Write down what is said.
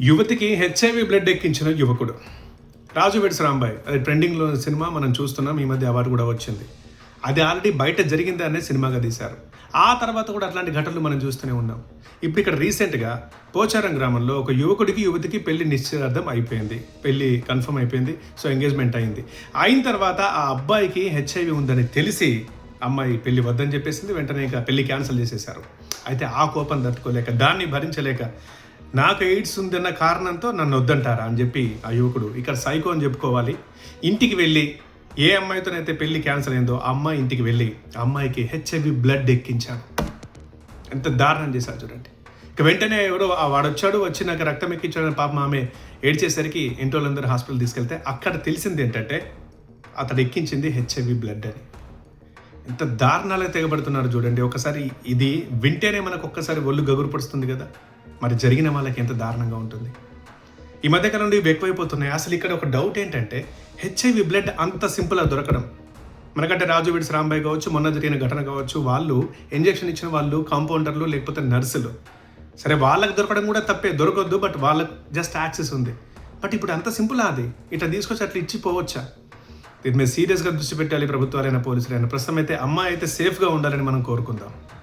యువతికి HIV blood ఎక్కించిన యువకుడు రాజు weds Rambai. అది ట్రెండింగ్లో సినిమా మనం చూస్తున్నాం. ఈ మధ్య అవార్డు కూడా వచ్చింది. అది ఆల్రెడీ బయట జరిగింది అనే సినిమాగా తీశారు. ఆ తర్వాత కూడా అట్లాంటి ఘటనలు మనం చూస్తూనే ఉన్నాం. ఇప్పుడు ఇక్కడ రీసెంట్గా పోచారం గ్రామంలో ఒక యువకుడికి యువతికి పెళ్లి నిశ్చయార్థం అయిపోయింది. పెళ్లి కన్ఫర్మ్ అయిపోయింది. సో ఎంగేజ్మెంట్ అయింది. అయిన తర్వాత ఆ అబ్బాయికి హెచ్ఐవి ఉందని తెలిసి అమ్మాయి పెళ్లి వద్దని చెప్పేసింది. వెంటనే ఇక పెళ్లి క్యాన్సిల్ చేసేశారు. అయితే ఆ కోపం తట్టుకోలేక, దాన్ని భరించలేక, నాకు ఎయిడ్స్ ఉందన్న కారణంతో నన్ను వద్దంటారా అని చెప్పి ఆ యువకుడు ఇక్కడ సైకో అని చెప్పుకోవాలి. ఇంటికి వెళ్ళి ఏ అమ్మాయితోనైతే పెళ్లి క్యాన్సిల్ అయిందో ఆ అమ్మాయి ఇంటికి వెళ్ళి ఆ అమ్మాయికి హెచ్ఐవి బ్లడ్ ఎక్కించాడు. ఎంత దారుణం చేశారు చూడండి. ఇక వెంటనే ఎవరో వాడొచ్చాడు, వచ్చి నాకు రక్తం ఎక్కించాడని పాపం ఆమె ఏడ్చేసరికి ఇంటి వాళ్ళందరూ హాస్పిటల్ తీసుకెళ్తే అక్కడ తెలిసింది ఏంటంటే అతడు ఎక్కించింది హెచ్ఐవి బ్లడ్ అని. ఎంత దారుణాలకు తెగబడుతున్నారు చూడండి. ఒకసారి ఇది వింటేనే మనకు ఒక్కసారి ఒళ్ళు గగురు పడుతుంది కదా. మరి జరిగిన వాళ్ళకి ఎంత దారుణంగా ఉంటుంది. ఈ మధ్యకాలంలో ఇవి ఎక్కువైపోతున్నాయి. అసలు ఇక్కడ ఒక డౌట్ ఏంటంటే హెచ్ఐవి బ్లడ్ అంత సింపుల్గా దొరకడం. మనకంటే రాజు వెడ్స్ రాంబాయ్ కావచ్చు, మొన్న జరిగిన ఘటన కావచ్చు, వాళ్ళు ఇంజెక్షన్ ఇచ్చిన వాళ్ళు కాంపౌండర్లు లేకపోతే నర్సులు. సరే, వాళ్ళకి దొరకడం కూడా తప్పే, దొరకొద్దు. బట్ వాళ్ళకి జస్ట్ యాక్సెస్ ఉంది. బట్ ఇప్పుడు అంత సింపుల్ అది ఇట్లా తీసుకొచ్చి అట్లా ఇచ్చిపోవచ్చా? దీని మీద సీరియస్గా దృష్టి పెట్టాలి ప్రభుత్వాలైనా పోలీసులైనా. ప్రస్తుతం అయితే అమ్మాయి అయితే సేఫ్గా ఉండాలని మనం కోరుకుందాం.